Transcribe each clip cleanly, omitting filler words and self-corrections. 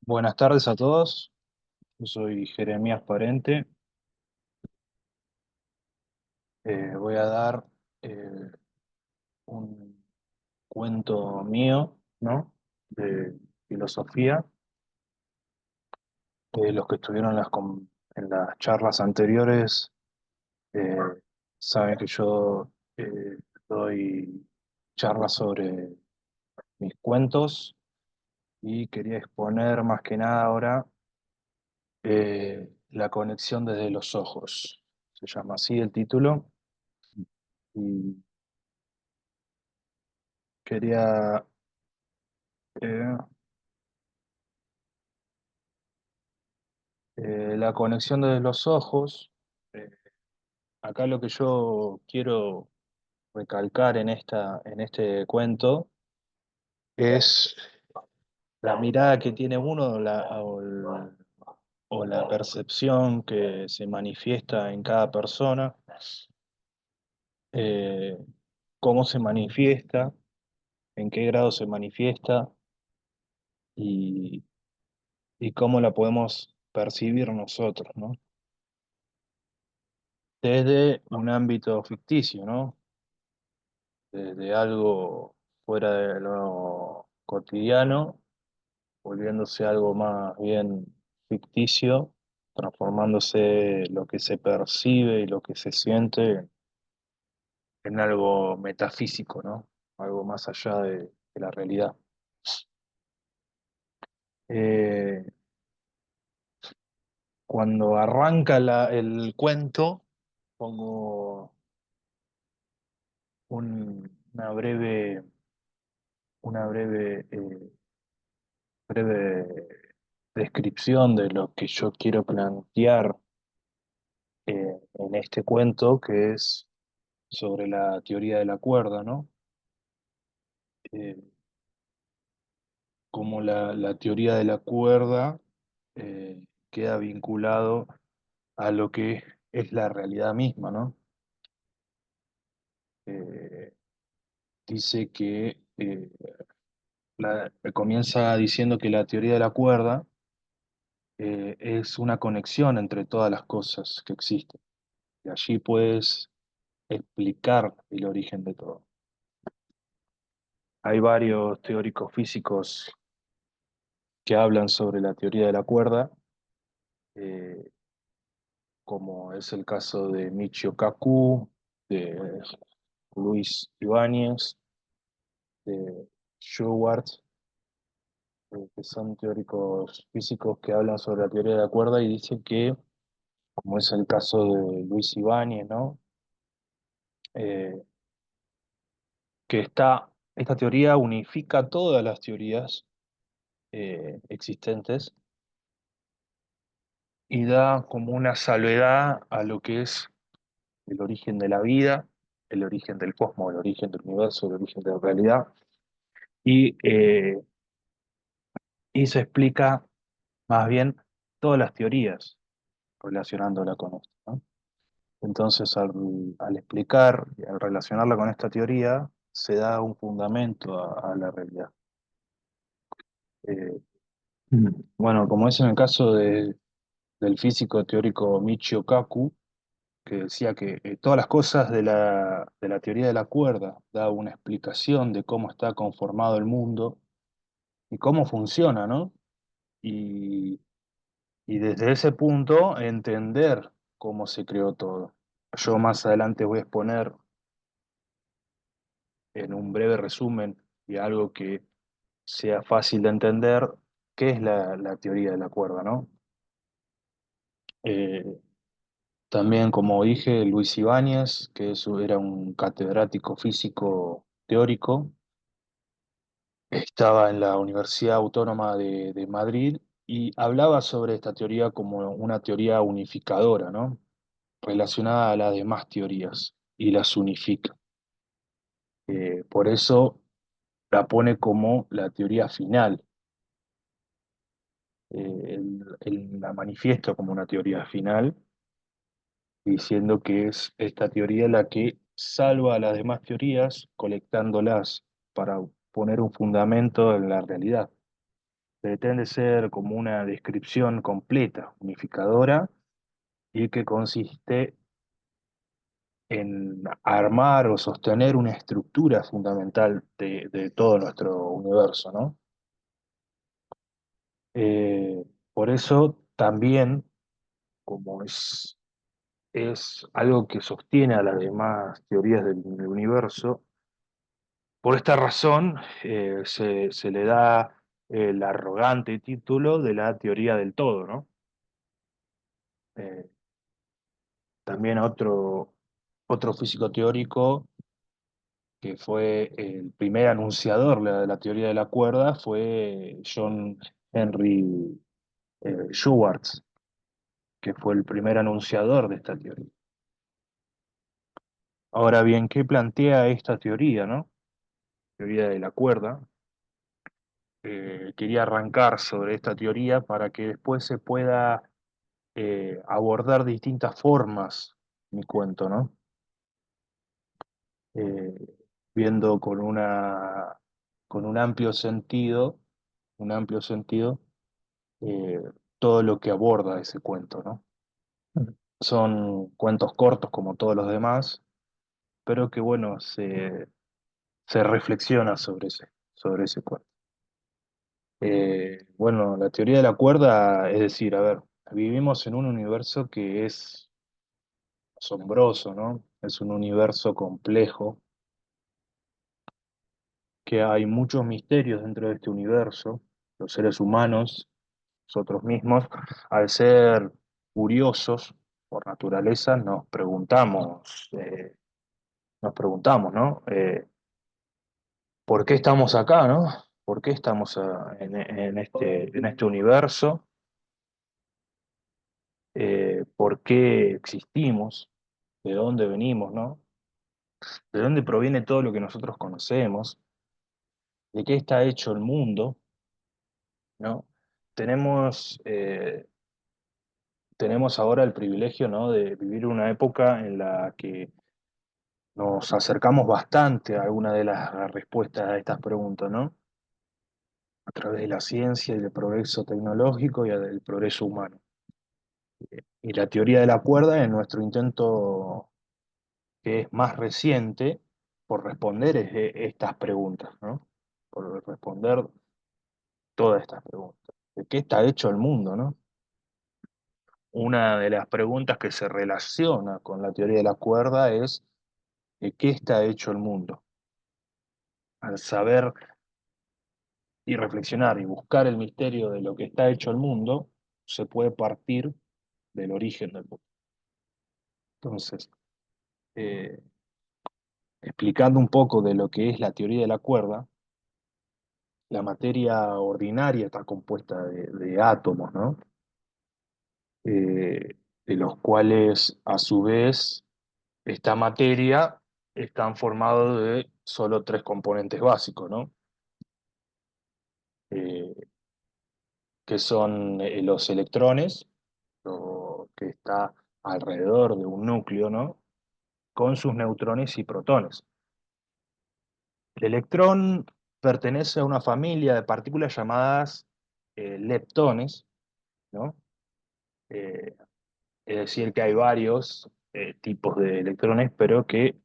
Buenas tardes a todos, yo soy Jeremías Parente. Voy a dar eh, un cuento mío, ¿no? De filosofía. Los que estuvieron en las charlas anteriores eh, saben que yo doy charlas sobre mis cuentos y quería exponer más que nada ahora la conexión desde los ojos. Se llama así el título. Y quería eh, la conexión de los ojos. eh, Acá lo que yo quiero recalcar en este cuento es la mirada que tiene uno o la percepción que se manifiesta en cada persona, eh, cómo se manifiesta, en qué grado se manifiesta y, y cómo la podemos percibir nosotros, ¿no? Desde un ámbito ficticio, ¿no? De algo fuera de lo cotidiano, volviéndose algo más bien ficticio, transformándose lo que se percibe y lo que se siente en algo metafísico, ¿no? Algo más allá de la realidad. Eh, Cuando arranca el cuento, pongo una breve descripción de lo que yo quiero plantear en este cuento, que es sobre la teoría de la cuerda, ¿no? Eh, Cómo la teoría de la cuerda queda vinculado a lo que es la realidad misma, ¿no? Eh, Dice que comienza diciendo que la teoría de la cuerda es una conexión entre todas las cosas que existen. Y allí puedes explicar el origen de todo. Hay varios teóricos físicos que hablan sobre la teoría de la cuerda, eh, como es el caso de Michio Kaku, de Luis Ibáñez, de Schubert, que son teóricos físicos que hablan sobre la teoría de la cuerda y dicen que, como es el caso de Luis Ibáñez, ¿no? Eh, que esta teoría unifica todas las teorías existentes y da como una salvedad a lo que es el origen de la vida, el origen del cosmos, el origen del universo, el origen de la realidad, y, eh, y se explica más bien todas las teorías relacionándola con esto, ¿no? Entonces, al explicar y al relacionarla con esta teoría, se da un fundamento a la realidad. Eh, bueno, como es en el caso del físico teórico Michio Kaku, que decía que todas las cosas de la teoría de la cuerda da una explicación de cómo está conformado el mundo y cómo funciona, ¿no? Y, y desde ese punto entender cómo se creó todo. Yo más adelante voy a exponer en un breve resumen y algo que sea fácil de entender qué es la teoría de la cuerda, ¿no? Eh, También, como dije, Luis Ibáñez, era un catedrático físico teórico. Estaba en la Universidad Autónoma de Madrid y hablaba sobre esta teoría como una teoría unificadora, ¿no? Relacionada a las demás teorías y las unifica. Por eso la pone como la teoría final. Él la manifiesta como una teoría final, diciendo que es esta teoría la que salva a las demás teorías, colectándolas para poner un fundamento en la realidad. pretende ser como una descripción completa, unificadora, y que consiste en armar o sostener una estructura fundamental de todo nuestro universo, ¿no? Eh, por eso también, como es algo que sostiene a las demás teorías del universo, por esta razón se le da el arrogante título de la teoría del todo, ¿no? Eh, también otro físico teórico que fue el primer anunciador de la teoría de la cuerda fue John Henry Schwartz, que fue el primer anunciador de esta teoría. Ahora bien, ¿qué plantea esta teoría, no? Teoría de la cuerda. Quería arrancar sobre esta teoría para que después se pueda abordar distintas formas mi cuento, ¿no? Eh, viendo con un amplio sentido, eh, todo lo que aborda ese cuento, ¿no? Son cuentos cortos como todos los demás, pero que bueno, se reflexiona sobre ese cuento. Bueno, la teoría de la cuerda es decir, a ver, vivimos en un universo que es asombroso, ¿no? Es un universo complejo, que hay muchos misterios dentro de este universo. Los seres humanos, nosotros mismos, al ser curiosos por naturaleza, nos preguntamos, ¿no? ¿Por qué estamos acá, ¿no? ¿Por qué estamos en este universo? ¿Por qué existimos? ¿De dónde venimos, ¿no? ¿De dónde proviene todo lo que nosotros conocemos? ¿De qué está hecho el mundo? ¿No? Tenemos, eh, tenemos ahora el privilegio, ¿no? De vivir una época en la que nos acercamos bastante a alguna de las respuestas a estas preguntas, ¿no? A través de la ciencia y del progreso tecnológico y del progreso humano. Y la teoría de la cuerda en nuestro intento que es más reciente por responder estas preguntas, ¿no? Por responder todas estas preguntas. ¿De qué está hecho el mundo, no? Una de las preguntas que se relaciona con la teoría de la cuerda es ¿de qué está hecho el mundo? Al saber y reflexionar y buscar el misterio de lo que está hecho el mundo, se puede partir del origen del mundo. Entonces, eh, explicando un poco de lo que es la teoría de la cuerda, la materia ordinaria está compuesta de átomos, ¿no? De los cuales, a su vez, esta materia están formados de solo tres componentes básicos, ¿no? Eh, que son los electrones, lo que está alrededor de un núcleo, ¿no? Con sus neutrones y protones. El electrón pertenece a una familia de partículas llamadas leptones, ¿no? Eh, es decir, que hay varios tipos de electrones, pero que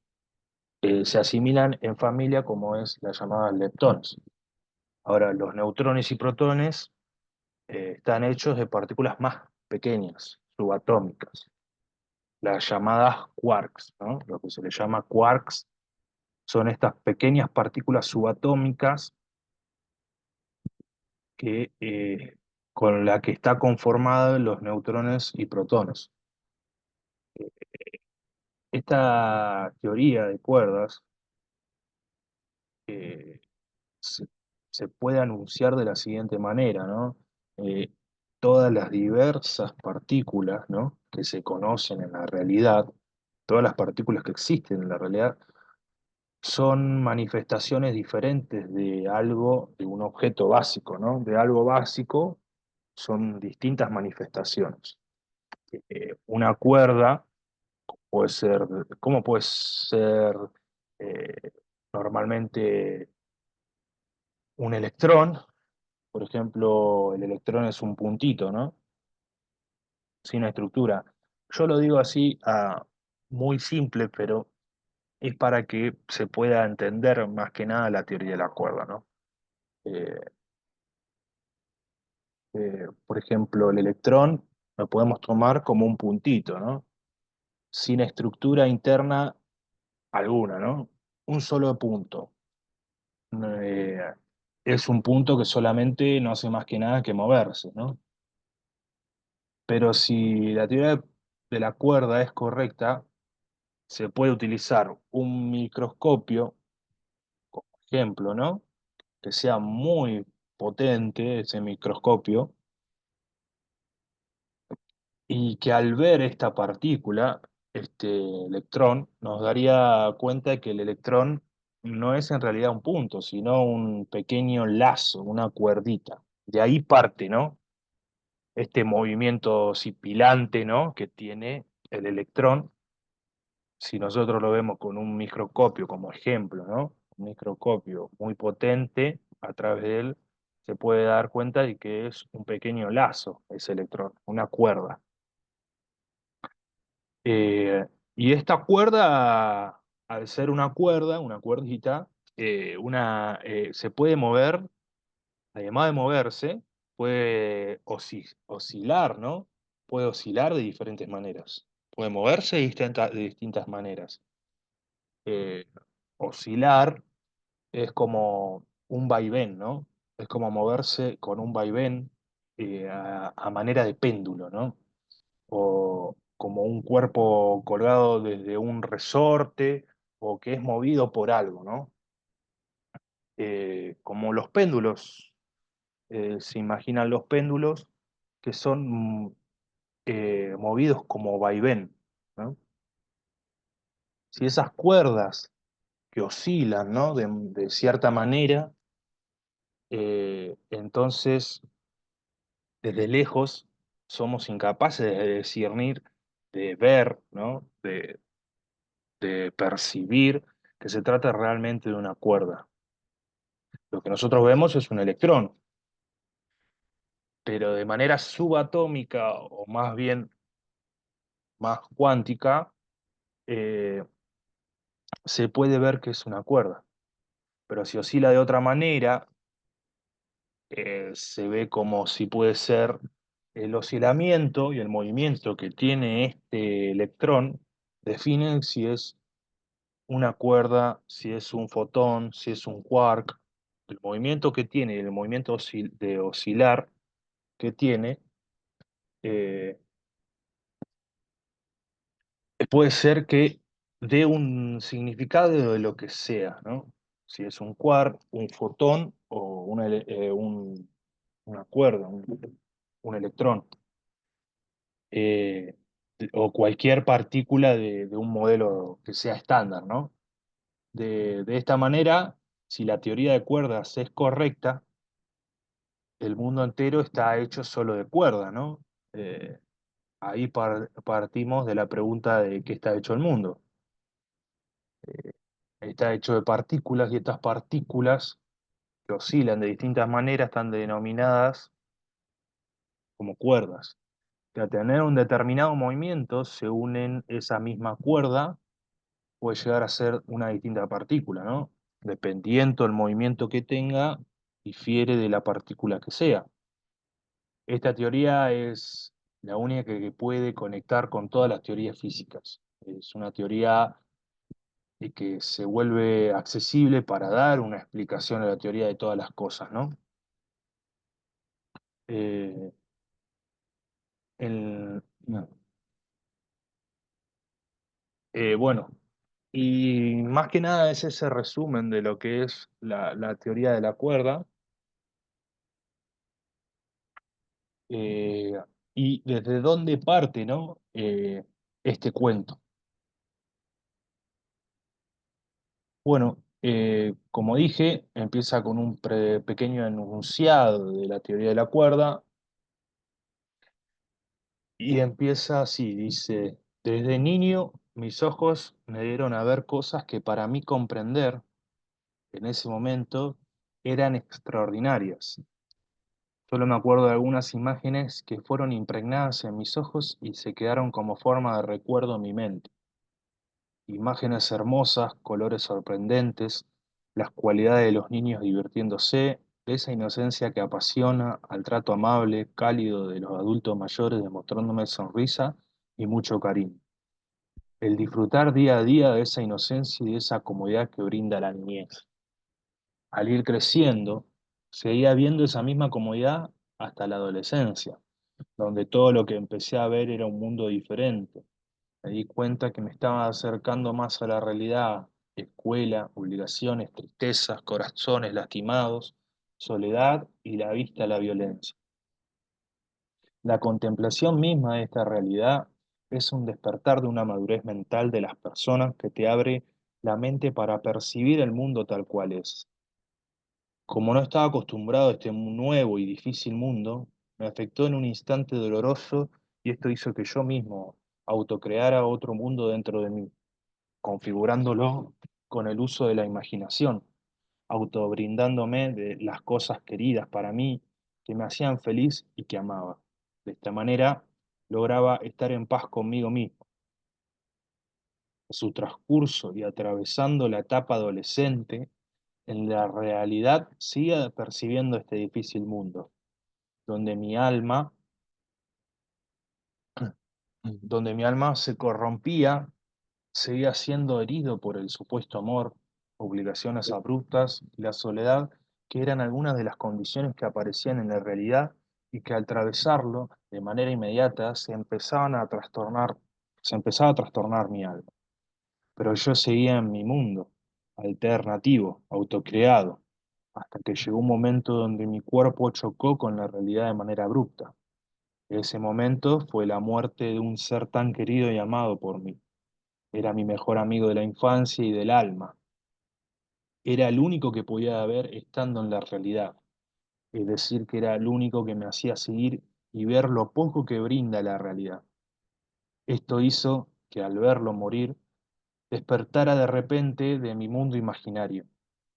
se asimilan en familia como es la llamada leptones. Ahora, los neutrones y protones están hechos de partículas más pequeñas, subatómicas, las llamadas quarks, ¿no? Lo que se le llama quarks son estas pequeñas partículas subatómicas con la que está conformado los neutrones y protones. Esta teoría de cuerdas eh, se, se puede anunciar de la siguiente manera, ¿no? Eh, todas las diversas partículas, ¿no? Que se conocen en la realidad, todas las partículas que existen en la realidad, son manifestaciones diferentes de algo, de un objeto básico, ¿no? De algo básico son distintas manifestaciones. Una cuerda puede ser, ¿cómo puede ser eh, normalmente un electrón? Por ejemplo, el electrón es un puntito, ¿no? Sin estructura. Yo lo digo así, muy simple, pero es para que se pueda entender más que nada la teoría de la cuerda, ¿no? Eh, por ejemplo, el electrón lo podemos tomar como un puntito, ¿no? Sin estructura interna alguna, ¿no? Un solo punto. Eh, es un punto que solamente no hace más que nada que moverse, ¿no? Pero si la teoría de la cuerda es correcta, se puede utilizar un microscopio, como ejemplo, ¿no? Que sea muy potente ese microscopio y que al ver esta partícula, este electrón, nos daría cuenta de que el electrón no es en realidad un punto, sino un pequeño lazo, una cuerdita. De ahí parte, ¿no? Este movimiento oscilante, ¿no? Que tiene el electrón. Si nosotros lo vemos con un microscopio como ejemplo, ¿no? Un microscopio muy potente, a través de él se puede dar cuenta de que es un pequeño lazo ese electrón, una cuerda. Eh, y esta cuerda, al ser una cuerda, una cuerdita, se puede mover, además de moverse, puede oscilar, ¿no? Puede oscilar de diferentes maneras. Puede moverse de distintas maneras. Eh, oscilar es como un vaivén, ¿no? Es como moverse con un vaivén a manera de péndulo, ¿no? O como un cuerpo colgado desde un resorte o que es movido por algo, ¿no? Como los péndulos, se imaginan los péndulos que son movidos como vaivén, ¿no? Si esas cuerdas que oscilan, ¿no? De cierta manera, entonces desde lejos somos incapaces de discernir, de ver, ¿no? De percibir que se trata realmente de una cuerda. Lo que nosotros vemos es un electrón, pero de manera subatómica o más bien más cuántica, eh, se puede ver que es una cuerda. Pero si oscila de otra manera, se ve como si puede ser el oscilamiento y el movimiento que tiene este electrón, definen si es una cuerda, si es un fotón, si es un quark. El movimiento que tiene, el movimiento de oscilar que tiene, eh, puede ser que dé un significado de lo que sea, ¿no? Si es un quark, un fotón o una cuerda, un electrón, eh, o cualquier partícula de un modelo que sea estándar, ¿no? De esta manera, si la teoría de cuerdas es correcta, el mundo entero está hecho solo de cuerda, ¿no? Eh, ahí partimos de la pregunta de qué está hecho el mundo. Está hecho de partículas y estas partículas que oscilan de distintas maneras están denominadas como cuerdas. Que al tener un determinado movimiento se unen esa misma cuerda, puede llegar a ser una distinta partícula, ¿no? Dependiendo del movimiento que tenga, difiere de la partícula que sea. Esta teoría es la única que puede conectar con todas las teorías físicas. Es una teoría que se vuelve accesible para dar una explicación a la teoría de todas las cosas, ¿no? Eh, no. Bueno, y más que nada es ese resumen de lo que es la teoría de la cuerda, eh, y desde dónde parte, ¿no? Este cuento. Bueno, como dije, empieza con un pequeño enunciado de la teoría de la cuerda y empieza así, dice, desde niño mis ojos me dieron a ver cosas que para mí comprender en ese momento eran extraordinarias. Solo me acuerdo de algunas imágenes que fueron impregnadas en mis ojos y se quedaron como forma de recuerdo en mi mente. Imágenes hermosas, colores sorprendentes, las cualidades de los niños divirtiéndose, esa inocencia que apasiona, al trato amable, cálido de los adultos mayores demostrándome sonrisa y mucho cariño. El disfrutar día a día de esa inocencia y de esa comodidad que brinda la niñez. Al ir creciendo, seguía viendo esa misma comodidad hasta la adolescencia, donde todo lo que empecé a ver era un mundo diferente. Me di cuenta que me estaba acercando más a la realidad: escuela, obligaciones, tristezas, corazones lastimados, soledad y la vista a la violencia. La contemplación misma de esta realidad es un despertar de una madurez mental de las personas que te abre la mente para percibir el mundo tal cual es. Como no estaba acostumbrado a este nuevo y difícil mundo, me afectó en un instante doloroso y esto hizo que yo mismo autocreara otro mundo dentro de mí, configurándolo con el uso de la imaginación, autobrindándome de las cosas queridas para mí, que me hacían feliz y que amaba. De esta manera lograba estar en paz conmigo mismo. En su transcurso y atravesando la etapa adolescente, en la realidad seguía percibiendo este difícil mundo, donde mi alma, donde mi alma se corrompía, seguía siendo herido por el supuesto amor, obligaciones abruptas y la soledad, que eran algunas de las condiciones que aparecían en la realidad y que al atravesarlo de manera inmediata se empezaba a trastornar mi alma. Pero yo seguía en mi mundo, alternativo, autocreado, hasta que llegó un momento donde mi cuerpo chocó con la realidad de manera abrupta. Ese momento fue la muerte de un ser tan querido y amado por mí. Era mi mejor amigo de la infancia y del alma. Era el único que podía haber estando en la realidad. Es decir, que era el único que me hacía seguir y ver lo poco que brinda la realidad. Esto hizo que al verlo morir, despertara de repente de mi mundo imaginario.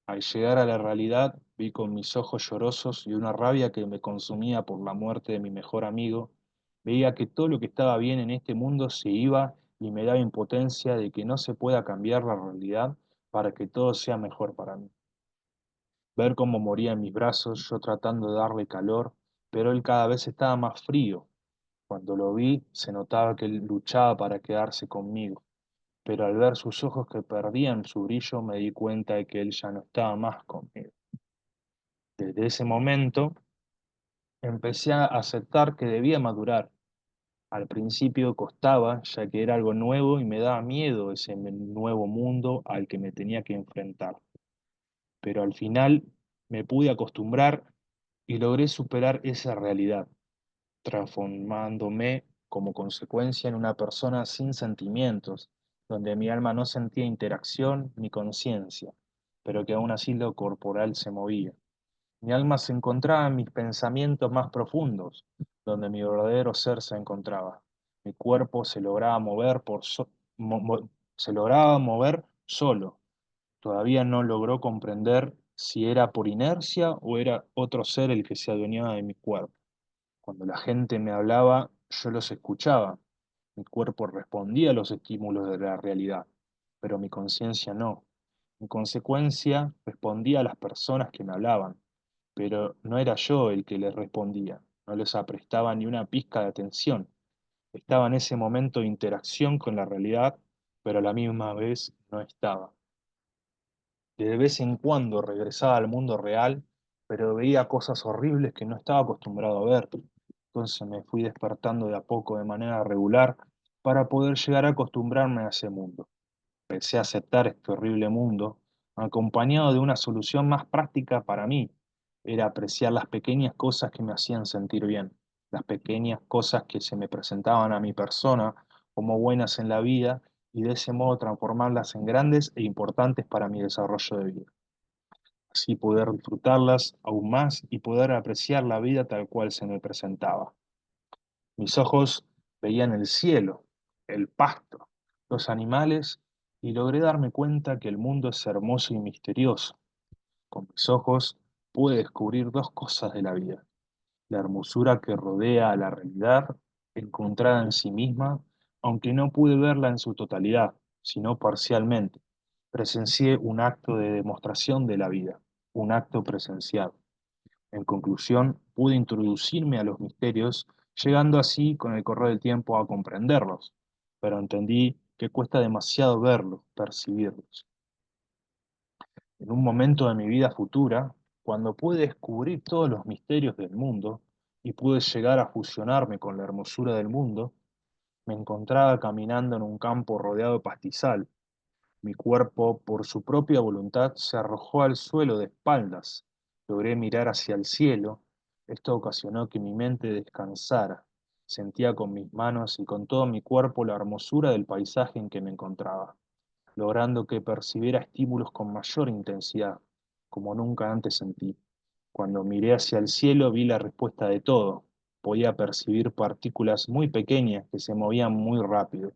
Al llegar a la realidad, vi con mis ojos llorosos y una rabia que me consumía por la muerte de mi mejor amigo, veía que todo lo que estaba bien en este mundo se iba y me daba impotencia de que no se pueda cambiar la realidad para que todo sea mejor para mí. Ver cómo moría en mis brazos, yo tratando de darle calor, pero él cada vez estaba más frío. Cuando lo vi, se notaba que él luchaba para quedarse conmigo, pero al ver sus ojos que perdían su brillo me di cuenta de que él ya no estaba más conmigo. Desde ese momento empecé a aceptar que debía madurar. Al principio costaba, ya que era algo nuevo y me daba miedo ese nuevo mundo al que me tenía que enfrentar. Pero al final me pude acostumbrar y logré superar esa realidad, transformándome como consecuencia en una persona sin sentimientos, donde mi alma no sentía interacción ni conciencia, pero que aún así lo corporal se movía. Mi alma se encontraba en mis pensamientos más profundos, donde mi verdadero ser se encontraba. Mi cuerpo se lograba mover se lograba mover solo. Todavía no logró comprender si era por inercia o era otro ser el que se adueñaba de mi cuerpo. Cuando la gente me hablaba, yo los escuchaba. Mi cuerpo respondía a los estímulos de la realidad, pero mi conciencia no. En consecuencia, respondía a las personas que me hablaban, pero no era yo el que les respondía. No les prestaba ni una pizca de atención. Estaba en ese momento de interacción con la realidad, pero a la misma vez no estaba. De vez en cuando regresaba al mundo real, pero veía cosas horribles que no estaba acostumbrado a ver. Entonces me fui despertando de a poco de manera regular para poder llegar a acostumbrarme a ese mundo. Empecé a aceptar este horrible mundo, acompañado de una solución más práctica para mí. Era apreciar las pequeñas cosas que me hacían sentir bien, las pequeñas cosas que se me presentaban a mi persona como buenas en la vida y de ese modo transformarlas en grandes e importantes para mi desarrollo de vida. Así poder disfrutarlas aún más y poder apreciar la vida tal cual se me presentaba. Mis ojos veían el cielo, el pasto, los animales y logré darme cuenta que el mundo es hermoso y misterioso. Con mis ojos pude descubrir dos cosas de la vida. la hermosura que rodea a la realidad, encontrada en sí misma, aunque no pude verla en su totalidad, sino parcialmente. Presencié un acto de demostración de la vida, un acto presencial. En conclusión, pude introducirme a los misterios, llegando así con el correr del tiempo a comprenderlos, pero entendí que cuesta demasiado verlos, percibirlos. En un momento de mi vida futura, cuando pude descubrir todos los misterios del mundo y pude llegar a fusionarme con la hermosura del mundo, me encontraba caminando en un campo rodeado de pastizal. Mi cuerpo, por su propia voluntad, se arrojó al suelo de espaldas. Logré mirar hacia el cielo. Esto ocasionó que mi mente descansara. Sentía con mis manos y con todo mi cuerpo la hermosura del paisaje en que me encontraba, logrando que percibiera estímulos con mayor intensidad, como nunca antes sentí. Cuando miré hacia el cielo vi la respuesta de todo. Podía percibir partículas muy pequeñas que se movían muy rápido.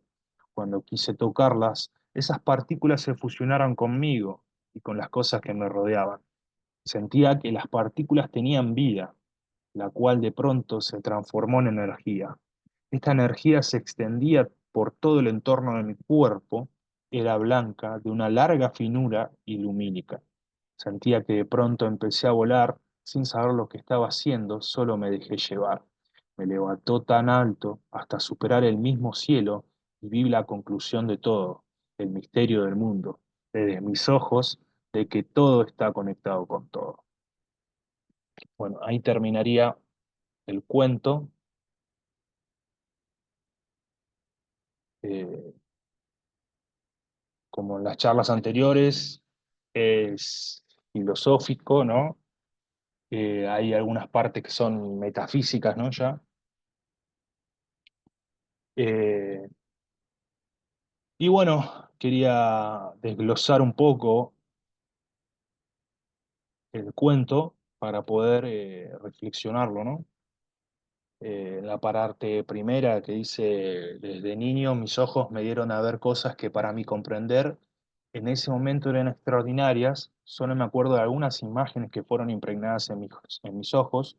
Cuando quise tocarlas, esas partículas se fusionaron conmigo y con las cosas que me rodeaban. Sentía que las partículas tenían vida, la cual de pronto se transformó en energía. Esta energía se extendía por todo el entorno de mi cuerpo, era blanca, de una larga finura y lumínica. Sentía que de pronto empecé a volar sin saber lo que estaba haciendo, solo me dejé llevar. Me levantó tan alto hasta superar el mismo cielo y vi la conclusión de todo, el misterio del mundo, desde mis ojos, de que todo está conectado con todo. Bueno, ahí terminaría el cuento. eh, Como en las charlas anteriores, es filosófico, ¿no? Hay algunas partes que son metafísicas, ¿no? Ya. Eh, y bueno, quería desglosar un poco el cuento para poder reflexionarlo, ¿no? En la parte primera que dice, desde niño mis ojos me dieron a ver cosas que para mi comprender en ese momento eran extraordinarias, solo me acuerdo de algunas imágenes que fueron impregnadas en mis ojos,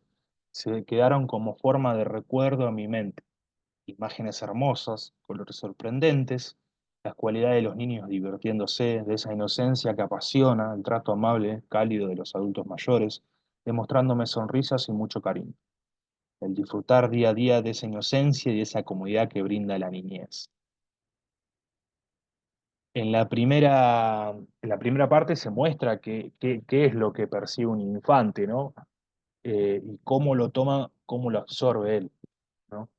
se quedaron como forma de recuerdo en mi mente, imágenes hermosas, colores sorprendentes, las cualidades de los niños divirtiéndose, de esa inocencia que apasiona, el trato amable, cálido de los adultos mayores, demostrándome sonrisas y mucho cariño, el disfrutar día a día de esa inocencia y de esa comodidad que brinda la niñez. En la primera parte se muestra qué es lo que percibe un infante, ¿no? Y cómo lo toma, cómo lo absorbe él, ¿no?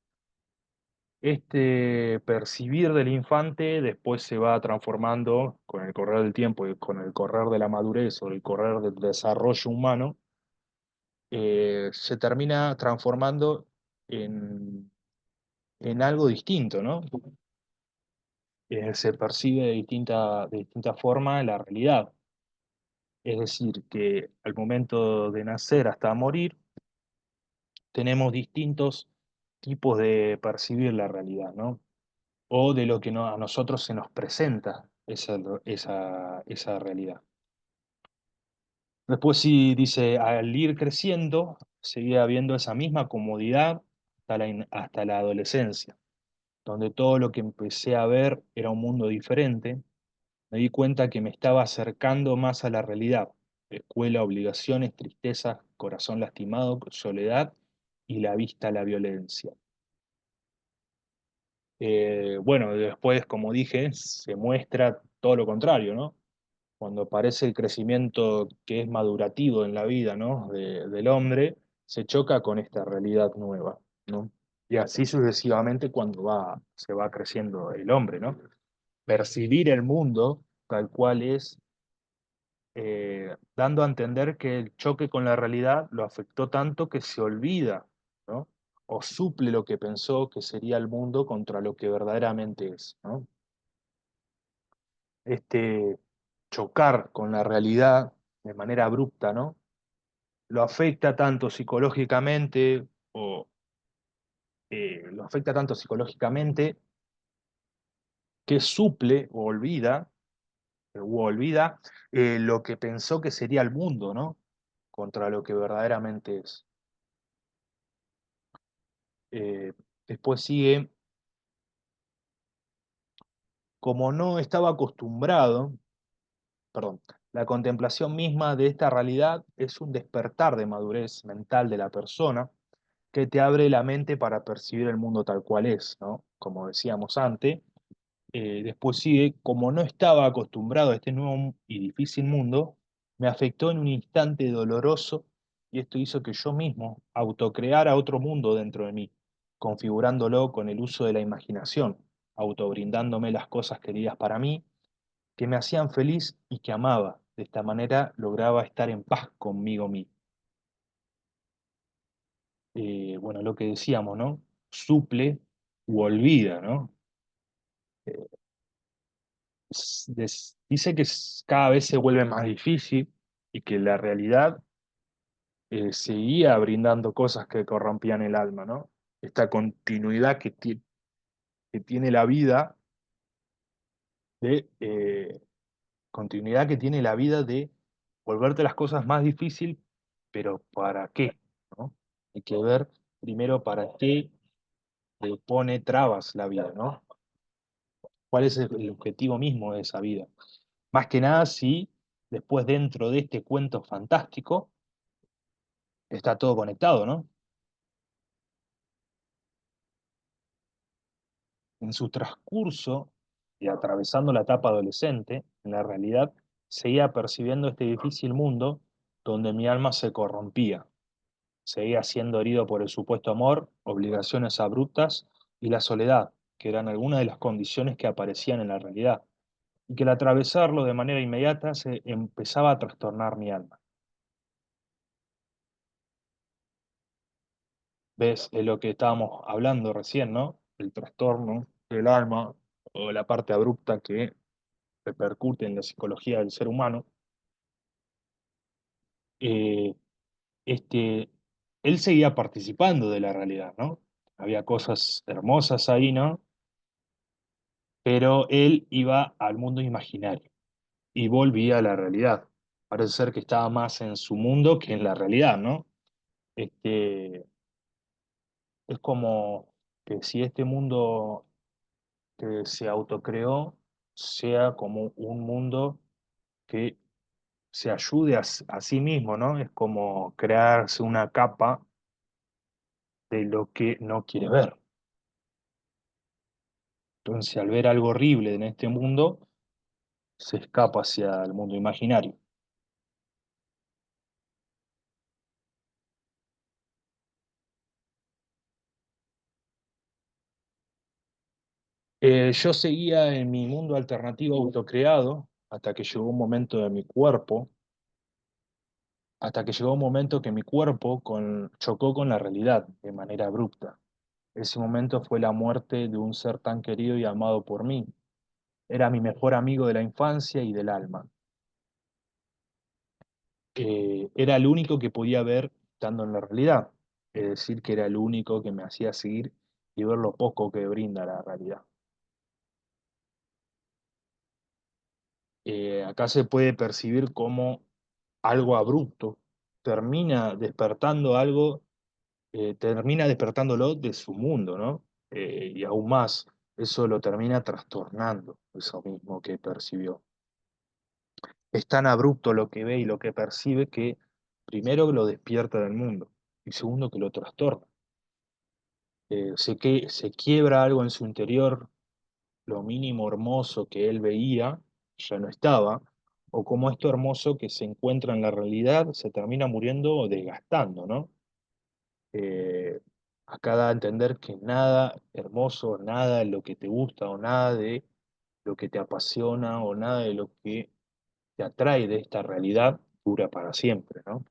Este percibir del infante después se va transformando con el correr del tiempo y con el correr de la madurez o el correr del desarrollo humano, se termina transformando en algo distinto, ¿no? Se percibe de distinta forma la realidad. Es decir, que al momento de nacer hasta morir, tenemos distintos tipos de percibir la realidad, ¿no? O de lo que a nosotros se nos presenta esa realidad. Después sí dice, al ir creciendo, seguía habiendo esa misma comodidad hasta la adolescencia, donde todo lo que empecé a ver era un mundo diferente. Me di cuenta que me estaba acercando más a la realidad. Escuela, obligaciones, tristeza, corazón lastimado, soledad y la vista a la violencia. Bueno, después, como dije, se muestra todo lo contrario, ¿no? Cuando aparece el crecimiento que es madurativo en la vida, ¿no? Del hombre, se choca con esta realidad nueva, ¿no? Y así sucesivamente cuando se va creciendo el hombre, ¿no? Percibir el mundo tal cual es, dando a entender que el choque con la realidad lo afectó tanto que se olvida, ¿no? O suple lo que pensó que sería el mundo contra lo que verdaderamente es, ¿no? Este chocar con la realidad de manera abrupta, ¿no? Lo afecta tanto psicológicamente o lo afecta tanto psicológicamente que suple o olvida lo que pensó que sería el mundo, ¿no? Contra lo que verdaderamente es. Eh, Después sigue, como no estaba acostumbrado, perdón, la contemplación misma de esta realidad es un despertar de madurez mental de la persona que te abre la mente para percibir el mundo tal cual es, ¿no? Como decíamos antes. Después sigue, como no estaba acostumbrado a este nuevo y difícil mundo, me afectó en un instante doloroso y esto hizo que yo mismo autocreara otro mundo dentro de mí, configurándolo con el uso de la imaginación, autobrindándome las cosas queridas para mí, que me hacían feliz y que amaba. De esta manera lograba estar en paz conmigo mismo. Bueno, lo que decíamos, ¿no? Suple u olvida, ¿no? Dice que cada vez se vuelve más difícil y que la realidad seguía brindando cosas que corrompían el alma, ¿no? Esta continuidad que tiene la vida de continuidad que tiene la vida de volverte las cosas más difícil, pero ¿para qué? ¿No? Hay que ver primero para qué le pone trabas la vida, ¿no? ¿Cuál es el objetivo mismo de esa vida? Más que nada si después dentro de este cuento fantástico está todo conectado, ¿no? En su transcurso y atravesando la etapa adolescente, en la realidad seguía percibiendo este difícil mundo donde mi alma se corrompía. Seguía siendo herido por el supuesto amor, obligaciones abruptas y la soledad, que eran algunas de las condiciones que aparecían en la realidad, y que al atravesarlo de manera inmediata se empezaba a trastornar mi alma. ¿Ves? Es lo que estábamos hablando recién, ¿no? El trastorno del alma o la parte abrupta que repercute en la psicología del ser humano. eh, este, Él seguía participando de la realidad, ¿no? Había cosas hermosas ahí, ¿no? Pero él iba al mundo imaginario y volvía a la realidad. Parece ser que estaba más en su mundo que en la realidad, ¿no? Este, es como que si este mundo que se autocreó sea como un mundo que se ayude a sí mismo, ¿no? Es como crearse una capa de lo que no quiere ver. Entonces, al ver algo horrible en este mundo, se escapa hacia el mundo imaginario. Yo seguía en mi mundo alternativo autocreado hasta que llegó un momento de mi cuerpo, hasta que llegó un momento que mi cuerpo chocó con la realidad de manera abrupta. Ese momento fue la muerte de un ser tan querido y amado por mí. Era mi mejor amigo de la infancia y del alma. Era el único que podía ver estando en la realidad. Es decir, que era el único que me hacía seguir y ver lo poco que brinda la realidad. Acá se puede percibir como algo abrupto termina despertándolo de su mundo, ¿no? Y aún más, eso lo termina trastornando, eso mismo que percibió. Es tan abrupto lo que ve y lo que percibe que primero lo despierta del mundo y segundo que lo trastorna. Que se quiebra algo en su interior, lo mínimo hermoso que él veía ya no estaba, o como esto hermoso que se encuentra en la realidad se termina muriendo o desgastando, ¿no? Eh, Acá da a entender que nada hermoso, nada de lo que te gusta o nada de lo que te apasiona o nada de lo que te atrae de esta realidad dura para siempre, ¿no?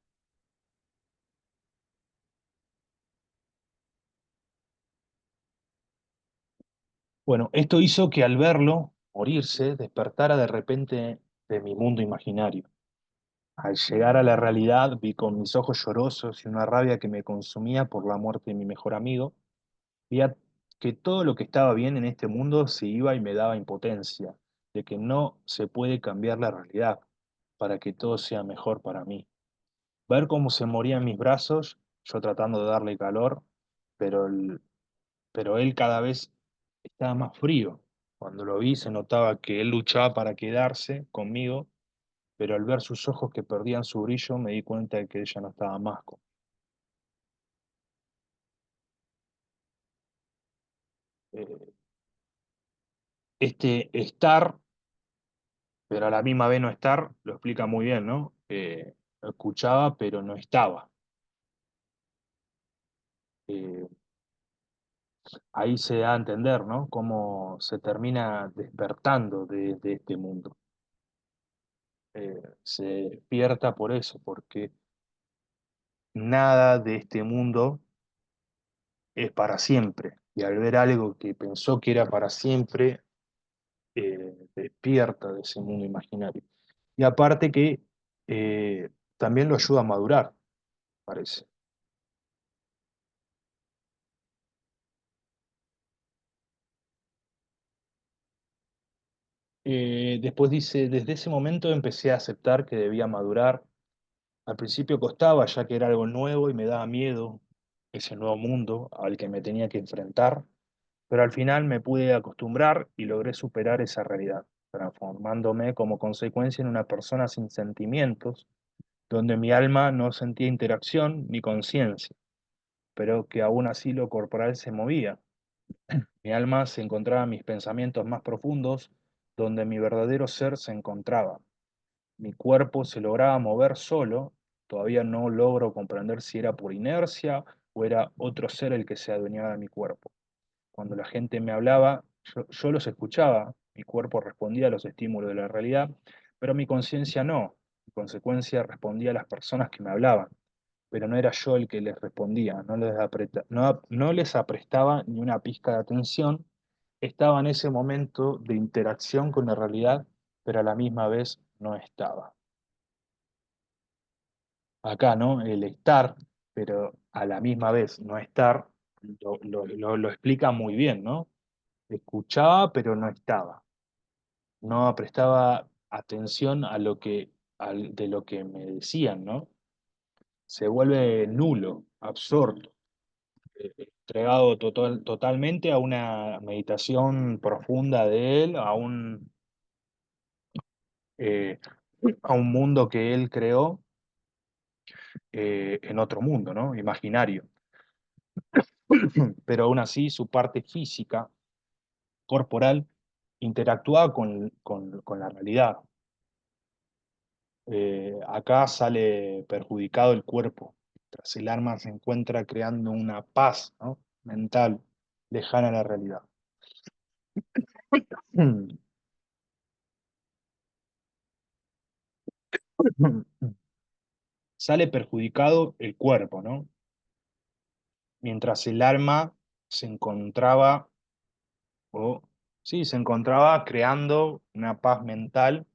Bueno, esto hizo que al verlo morirse despertara de repente de mi mundo imaginario. Al llegar a la realidad vi con mis ojos llorosos y una rabia que me consumía por la muerte de mi mejor amigo. Veía que todo lo que estaba bien en este mundo se iba y me daba impotencia, de que no se puede cambiar la realidad para que todo sea mejor para mí. Ver cómo se moría en mis brazos, yo tratando de darle calor, pero pero él cada vez estaba más frío. Cuando lo vi se notaba que él luchaba para quedarse conmigo, pero al ver sus ojos que perdían su brillo me di cuenta de que ella no estaba más conmigo. Eh, este estar, pero a la misma vez no estar, lo explica muy bien, ¿no? Escuchaba, pero no estaba. Eh, Ahí se da a entender, ¿no? Cómo se termina despertando de este mundo. Se despierta por eso, porque nada de este mundo es para siempre. Y al ver algo que pensó que era para siempre, despierta de ese mundo imaginario. Y aparte que también lo ayuda a madurar, parece. Después dice, desde ese momento empecé a aceptar que debía madurar. Al principio costaba, ya que era algo nuevo y me daba miedo ese nuevo mundo al que me tenía que enfrentar, pero al final me pude acostumbrar y logré superar esa realidad, transformándome como consecuencia en una persona sin sentimientos, donde mi alma no sentía interacción ni conciencia, pero que aún así lo corporal se movía. Mi alma se encontraba en mis pensamientos más profundos, donde mi verdadero ser se encontraba. Mi cuerpo se lograba mover solo, todavía no logro comprender si era por inercia o era otro ser el que se adueñaba de mi cuerpo. Cuando la gente me hablaba, yo los escuchaba, mi cuerpo respondía a los estímulos de la realidad, pero mi conciencia no. En consecuencia, respondía a las personas que me hablaban, pero no era yo el que les respondía, no les aprestaba ni una pizca de atención, estaba en ese momento de interacción con la realidad, pero a la misma vez no estaba. Acá, ¿no? El estar, pero a la misma vez no estar, lo explica muy bien, ¿no? Escuchaba, pero no estaba. No prestaba atención a de lo que me decían, ¿no? Se vuelve nulo, absorto, entregado totalmente a una meditación profunda de él, eh, a un mundo que él creó en otro mundo, ¿no? Imaginario. Pero aún así su parte física, corporal, interactuaba con la realidad. Acá sale perjudicado el cuerpo, tras el alma se encuentra creando una paz, ¿no? Mental lejana a la realidad. Sale perjudicado el cuerpo, ¿no? Mientras el alma se encontraba, o sí, se encontraba creando una paz mental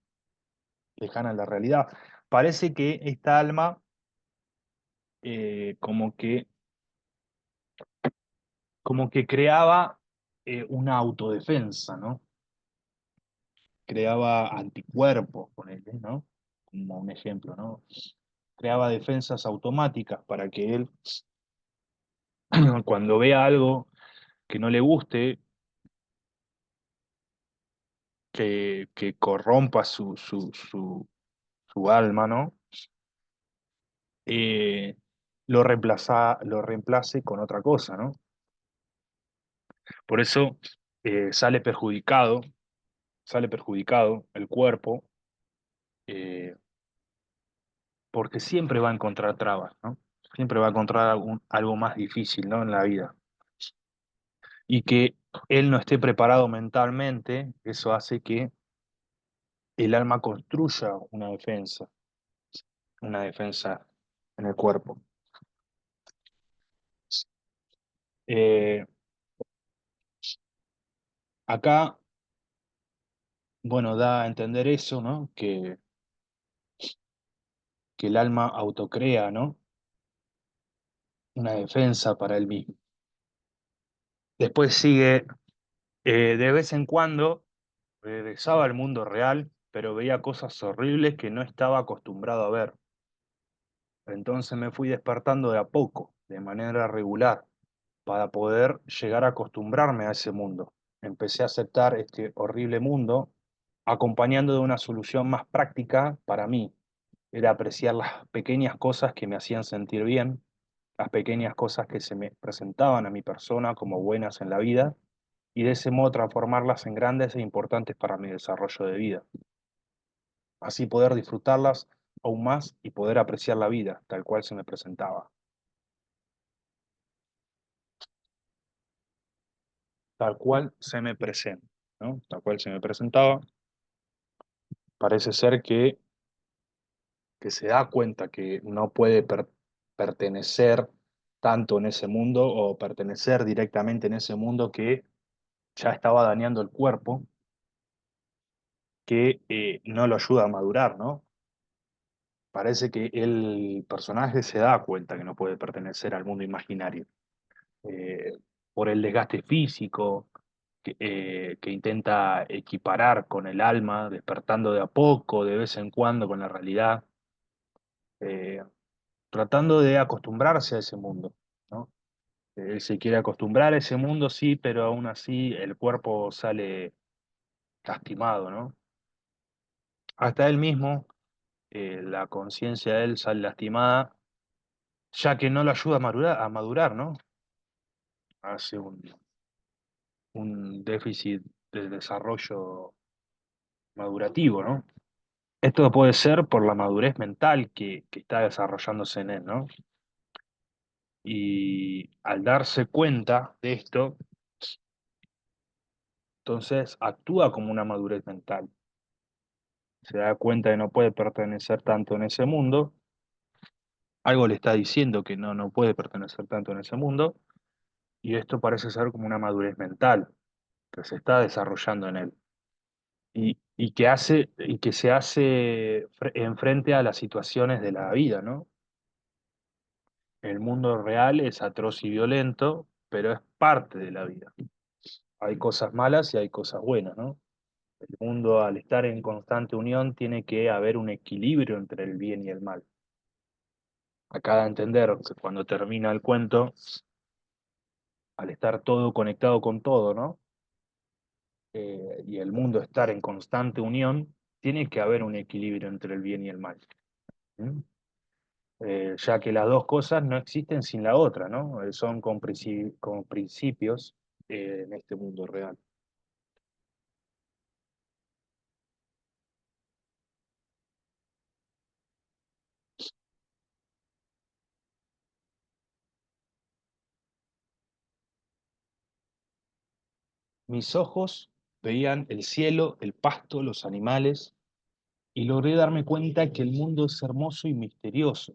lejana a la realidad. Parece que esta alma como como que creaba una autodefensa, ¿no? Creaba anticuerpos, ponele, ¿no? Como un ejemplo, ¿no? Creaba defensas automáticas para que él, cuando vea algo que no le guste, que corrompa su alma, ¿no? Eh, lo reemplace con otra cosa, ¿no? Por eso sale perjudicado el cuerpo, eh, porque siempre va a encontrar trabas, ¿no? Siempre va a encontrar algo más difícil, ¿no? En la vida. Y que él no esté preparado mentalmente, eso hace que el alma construya una defensa en el cuerpo. Eh, Acá, bueno, da a entender eso, ¿no? Que el alma autocrea, ¿no? Una defensa para él mismo. Después sigue, de vez en cuando, regresaba al mundo real, pero veía cosas horribles que no estaba acostumbrado a ver. Entonces me fui despertando de a poco, de manera regular. para poder llegar a acostumbrarme a ese mundo. Empecé a aceptar este horrible mundo acompañando de una solución más práctica para mí. Era apreciar las pequeñas cosas que me hacían sentir bien, las pequeñas cosas que se me presentaban a mi persona como buenas en la vida, y de ese modo transformarlas en grandes e importantes para mi desarrollo de vida. Así poder disfrutarlas aún más y poder apreciar la vida tal cual se me presentaba. Tal cual se me presenta, ¿no? Tal cual se me presentaba. Parece ser que se da cuenta que no puede pertenecer tanto en ese mundo o pertenecer directamente en ese mundo que ya estaba dañando el cuerpo, que no lo ayuda a madurar, ¿no? Parece que el personaje se da cuenta que no puede pertenecer al mundo imaginario, eh, por el desgaste físico que intenta equiparar con el alma, despertando de a poco, de vez en cuando con la realidad, eh, tratando de acostumbrarse a ese mundo, ¿no? Él se quiere acostumbrar a ese mundo, sí, pero aún así el cuerpo sale lastimado, ¿no? Hasta él mismo, la conciencia de él sale lastimada, ya que no lo ayuda a madurar, ¿no? Hace un déficit de desarrollo madurativo, ¿no? Esto puede ser por la madurez mental que está desarrollándose en él, ¿no? Y al darse cuenta de esto, entonces actúa como una madurez mental. Se da cuenta de que no puede pertenecer tanto en ese mundo, algo le está diciendo que no puede pertenecer tanto en ese mundo, y esto parece ser como una madurez mental que se está desarrollando en él. Y que se hace en frente a las situaciones de la vida, ¿no? El mundo real es atroz y violento, pero es parte de la vida. Hay cosas malas y hay cosas buenas, ¿no? El mundo, al estar en constante unión, tiene que haber un equilibrio entre el bien y el mal. Acá da a entender que cuando termina el cuento, al estar todo conectado con todo, ¿no? Y el mundo estar en constante unión, tiene que haber un equilibrio entre el bien y el mal. ¿Mm? Ya que las dos cosas no existen sin la otra, ¿no? Son con principios en este mundo real. Mis ojos veían el cielo, el pasto, los animales, y logré darme cuenta que el mundo es hermoso y misterioso.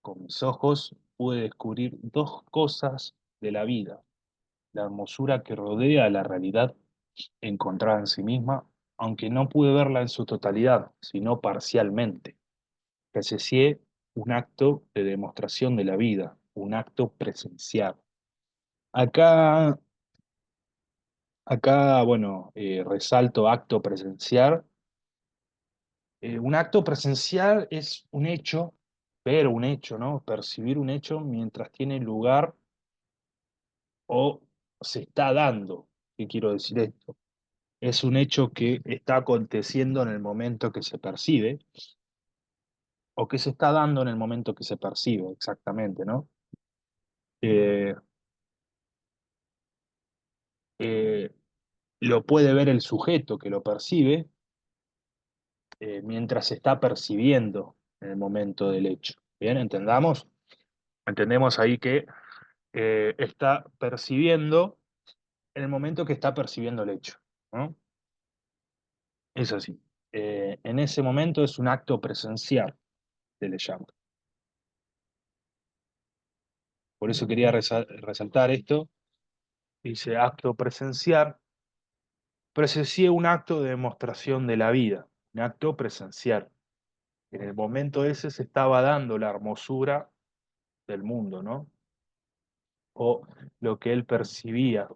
Con mis ojos pude descubrir dos cosas de la vida: la hermosura que rodea la realidad encontrada en sí misma, aunque no pude verla en su totalidad, sino parcialmente. Presencié un acto de demostración de la vida, un acto presencial. Acá, bueno, resalto acto presencial. Un acto presencial es un hecho, ver un hecho, ¿no? Percibir un hecho mientras tiene lugar o se está dando. ¿Qué quiero decir esto? Es un hecho que está aconteciendo en el momento que se percibe o que se está dando en el momento que se percibe, exactamente, ¿no? Eh, eh, lo puede ver el sujeto que lo percibe mientras se está percibiendo en el momento del hecho. Bien, entendamos. Entendemos ahí que está percibiendo en el momento que está percibiendo el hecho, ¿no? Es así. En ese momento es un acto presencial, se le llama. Por eso quería resaltar esto. Dice acto presencial. Presencié un acto de demostración de la vida, un acto presencial. En el momento ese se estaba dando la hermosura del mundo, ¿no? O lo que él percibía,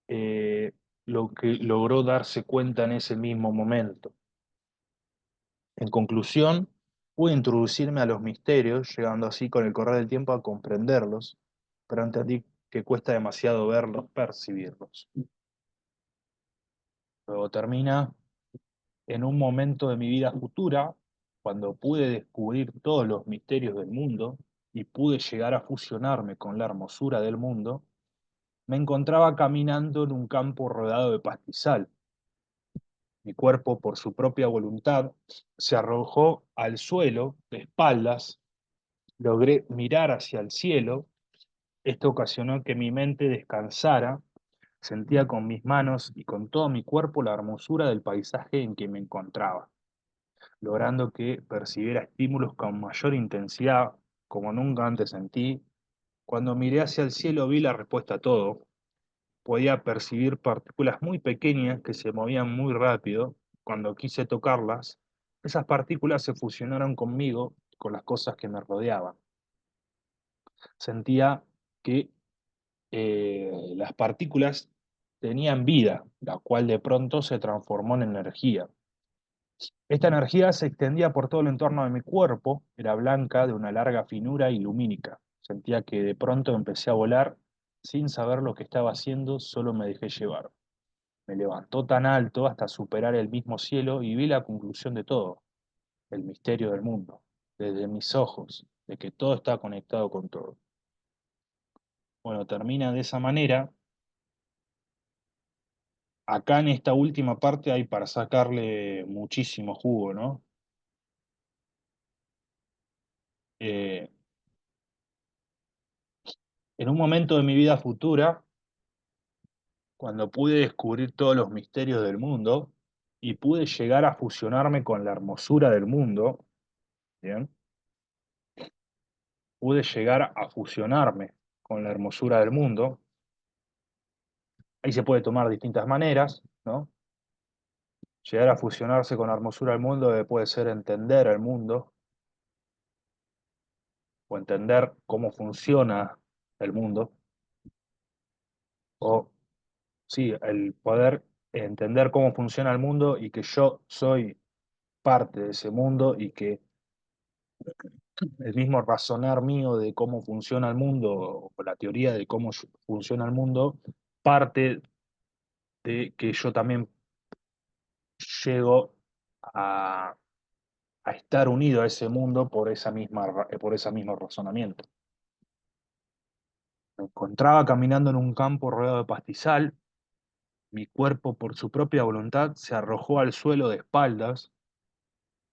eh, lo que logró darse cuenta en ese mismo momento. En conclusión, pude introducirme a los misterios, llegando así con el correr del tiempo a comprenderlos, pero entendí que cuesta demasiado verlos, percibirlos. Luego termina en un momento de mi vida futura, cuando pude descubrir todos los misterios del mundo y pude llegar a fusionarme con la hermosura del mundo, me encontraba caminando en un campo rodeado de pastizal. Mi cuerpo, por su propia voluntad, se arrojó al suelo de espaldas, logré mirar hacia el cielo. Esto ocasionó que mi mente descansara, sentía con mis manos y con todo mi cuerpo la hermosura del paisaje en que me encontraba, logrando que percibiera estímulos con mayor intensidad, como nunca antes sentí. Cuando miré hacia el cielo vi la respuesta a todo. Podía percibir partículas muy pequeñas que se movían muy rápido. Cuando quise tocarlas, esas partículas se fusionaron conmigo, con las cosas que me rodeaban. Sentía que las partículas tenían vida, la cual de pronto se transformó en energía. Esta energía se extendía por todo el entorno de mi cuerpo, era blanca, de una larga finura y lumínica. Sentía que de pronto empecé a volar sin saber lo que estaba haciendo, solo me dejé llevar. Me levantó tan alto hasta superar el mismo cielo y vi la conclusión de todo, el misterio del mundo, desde mis ojos, de que todo está conectado con todo. Bueno, termina de esa manera. Acá en esta última parte hay para sacarle muchísimo jugo, ¿no? Eh, en un momento de mi vida futura, cuando pude descubrir todos los misterios del mundo y pude llegar a fusionarme con la hermosura del mundo, ¿bien? Pude llegar a fusionarme con la hermosura del mundo. Ahí se puede tomar distintas maneras, ¿no? Llegar a fusionarse con la hermosura del mundo puede ser entender el mundo o entender cómo funciona el mundo, o sí, el poder entender cómo funciona el mundo y que yo soy parte de ese mundo y que el mismo razonar mío de cómo funciona el mundo o la teoría de cómo funciona el mundo parte de que yo también llego a, a estar unido a ese mundo por esa misma, por ese mismo razonamiento. Me encontraba caminando en un campo rodeado de pastizal, mi cuerpo por su propia voluntad se arrojó al suelo de espaldas,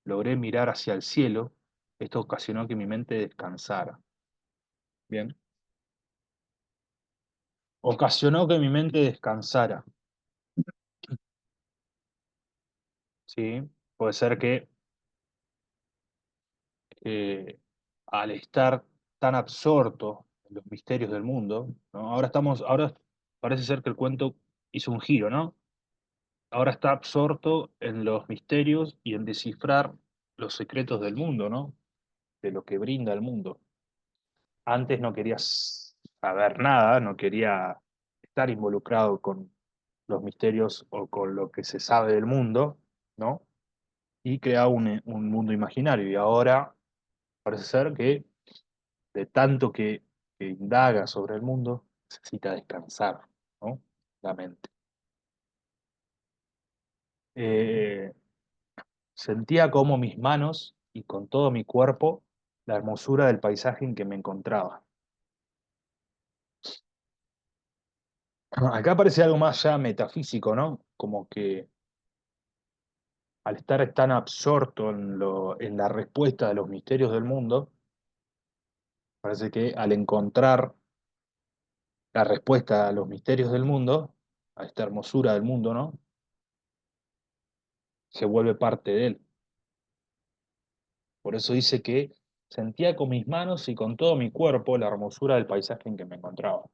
logré mirar hacia el cielo, esto ocasionó que mi mente descansara. Bien, ocasionó que mi mente descansara, ¿sí? Puede ser que eh, al estar tan absorto en los misterios del mundo, ¿no? Ahora parece ser que el cuento hizo un giro, ¿no? Ahora está absorto en los misterios y en descifrar los secretos del mundo, ¿no? De lo que brinda el mundo. Antes no quería saber nada, no quería estar involucrado con los misterios o con lo que se sabe del mundo, ¿no? Y crea un mundo imaginario. Y ahora parece ser que de tanto que indaga sobre el mundo, necesita descansar, ¿no? La mente. Eh, Sentía como mis manos y con todo mi cuerpo la hermosura del paisaje en que me encontraba. Acá parece algo más ya metafísico, ¿no? Como que al estar tan absorto en la respuesta de los misterios del mundo, parece que al encontrar la respuesta a los misterios del mundo, a esta hermosura del mundo, ¿no? Se vuelve parte de él. Por eso dice que sentía con mis manos y con todo mi cuerpo la hermosura del paisaje en que me encontraba,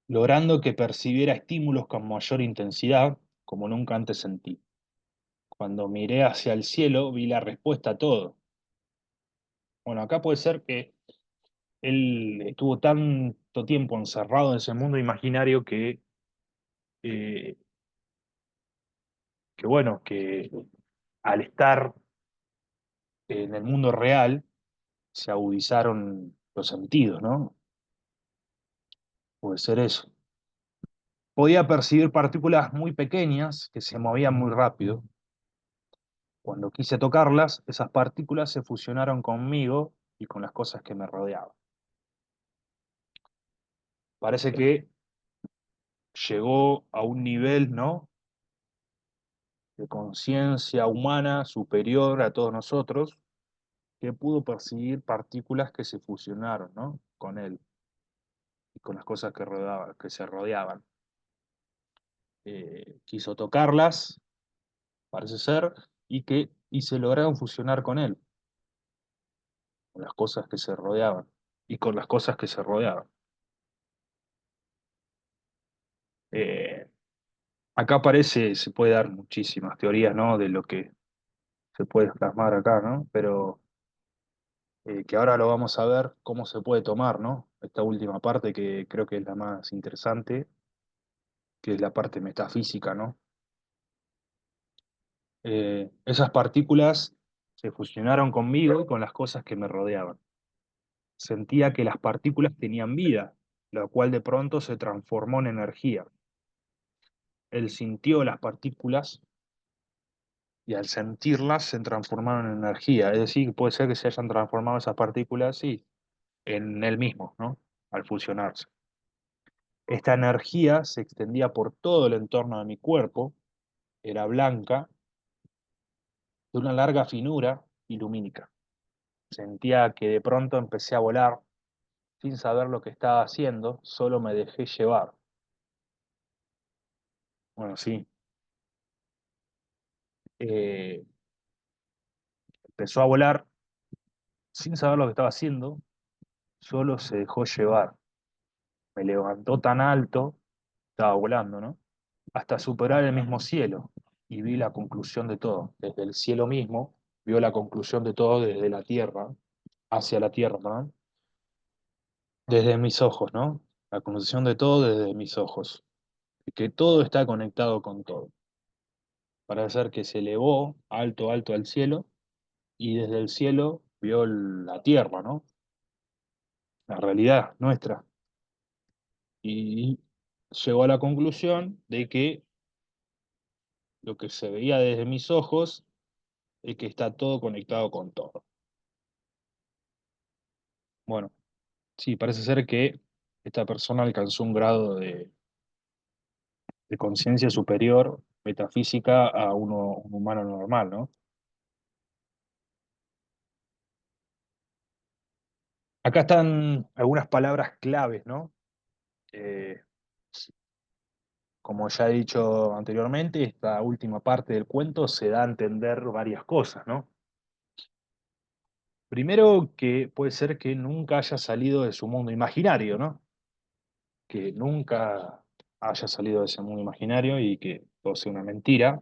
logrando que percibiera estímulos con mayor intensidad como nunca antes sentí. Cuando miré hacia el cielo vi la respuesta a todo. Bueno, acá puede ser que él estuvo tanto tiempo encerrado en ese mundo imaginario eh, que bueno, que al estar en el mundo real se agudizaron los sentidos, ¿no? Puede ser eso. Podía percibir partículas muy pequeñas que se movían muy rápido. Cuando quise tocarlas, esas partículas se fusionaron conmigo y con las cosas que me rodeaban. Parece que llegó a un nivel, ¿no?, de conciencia humana superior a todos nosotros, que pudo percibir partículas que se fusionaron, ¿no?, con él y con las cosas que se rodeaban. Quiso tocarlas, parece ser, y se lograron fusionar con él, con las cosas que se rodeaban y con las cosas que se rodeaban. Eh, Acá parece, se puede dar muchísimas teorías, ¿no?, de lo que se puede plasmar acá, ¿no? Pero que ahora lo vamos a ver cómo se puede tomar, ¿no? Esta última parte que creo que es la más interesante, que es la parte metafísica, ¿no? Esas partículas se fusionaron conmigo y con las cosas que me rodeaban. Sentía que las partículas tenían vida, lo cual de pronto se transformó en energía. Él sintió las partículas y al sentirlas se transformaron en energía. Es decir, puede ser que se hayan transformado esas partículas, sí, en él mismo, ¿no? Al fusionarse. Esta energía se extendía por todo el entorno de mi cuerpo, era blanca, de una larga finura y lumínica. Sentía que de pronto empecé a volar sin saber lo que estaba haciendo, solo me dejé llevar. Bueno, sí, eh, empezó a volar sin saber lo que estaba haciendo, solo se dejó llevar. Me levantó tan alto, estaba volando, ¿no?, hasta superar el mismo cielo y vi la conclusión de todo. Desde el cielo mismo, vio la conclusión de todo desde la tierra, hacia la tierra, ¿no?, desde mis ojos, ¿no? La conclusión de todo desde mis ojos. Y que todo está conectado con todo. Para ser que se elevó alto, alto al cielo y desde el cielo vio la tierra, ¿no? La realidad nuestra. Y llegó a la conclusión de que lo que se veía desde mis ojos es que está todo conectado con todo. Bueno, sí, parece ser que esta persona alcanzó un grado de conciencia superior, metafísica, a un humano normal, ¿no? Acá están algunas palabras claves, ¿no? Eh, Como ya he dicho anteriormente, esta última parte del cuento se da a entender varias cosas, ¿no? Primero, que puede ser que nunca haya salido de su mundo imaginario, ¿no? Que nunca haya salido de ese mundo imaginario y que todo sea una mentira.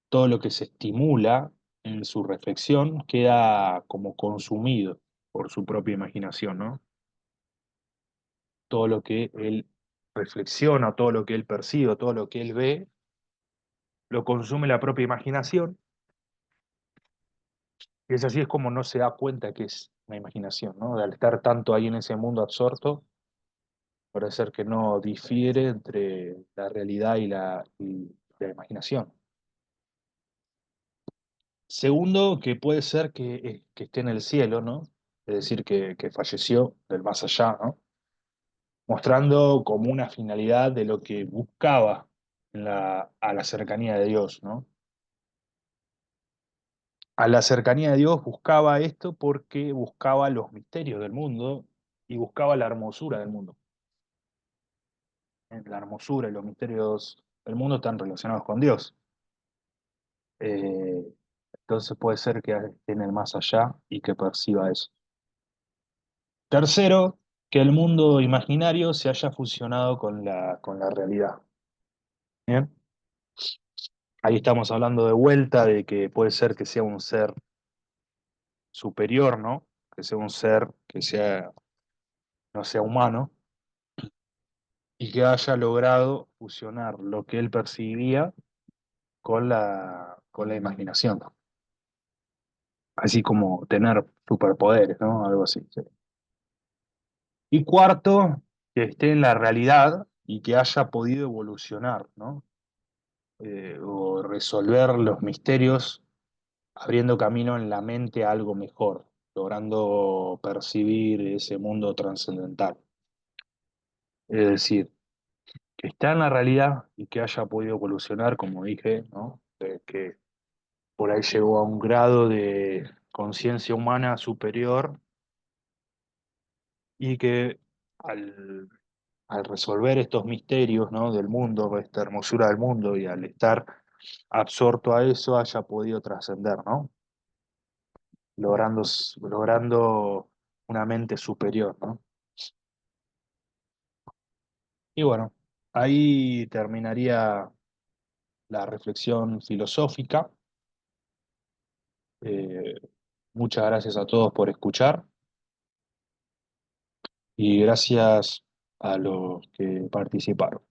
Todo lo que se estimula en su reflexión queda como consumido por su propia imaginación, ¿no? Todo lo que él reflexiona, todo lo que él percibe, todo lo que él ve, lo consume la propia imaginación, y es así es como no se da cuenta que es una imaginación, ¿no? Al estar tanto ahí en ese mundo absorto, parece ser que no difiere entre la realidad y la imaginación. Segundo, que puede ser que esté en el cielo, ¿no? Es decir, que falleció del más allá, ¿no? Mostrando como una finalidad de lo que buscaba a la cercanía de Dios, ¿no? A la cercanía de Dios buscaba esto porque buscaba los misterios del mundo y buscaba la hermosura del mundo. La hermosura y los misterios del mundo están relacionados con Dios. Eh, entonces puede ser que esté en el más allá y que perciba eso. Tercero, que el mundo imaginario se haya fusionado con la realidad. ¿Bien? Ahí estamos hablando de vuelta de que puede ser que sea un ser superior, ¿no? Que sea un ser que sea, no sea humano y que haya logrado fusionar lo que él percibía con la imaginación. así como tener superpoderes, ¿no? Algo así. Sí. Y cuarto, que esté en la realidad y que haya podido evolucionar, ¿no? O resolver los misterios abriendo camino en la mente a algo mejor, logrando percibir ese mundo trascendental. Es decir, que está en la realidad y que haya podido evolucionar, como dije, ¿no? Que por ahí llegó a un grado de conciencia humana superior y que al, al resolver estos misterios, ¿no? del mundo, esta hermosura del mundo y al estar absorto a eso haya podido trascender, ¿no? Logrando, logrando una mente superior, ¿no? Y bueno, ahí terminaría la reflexión filosófica. Eh, Muchas gracias a todos por escuchar y gracias a los que participaron.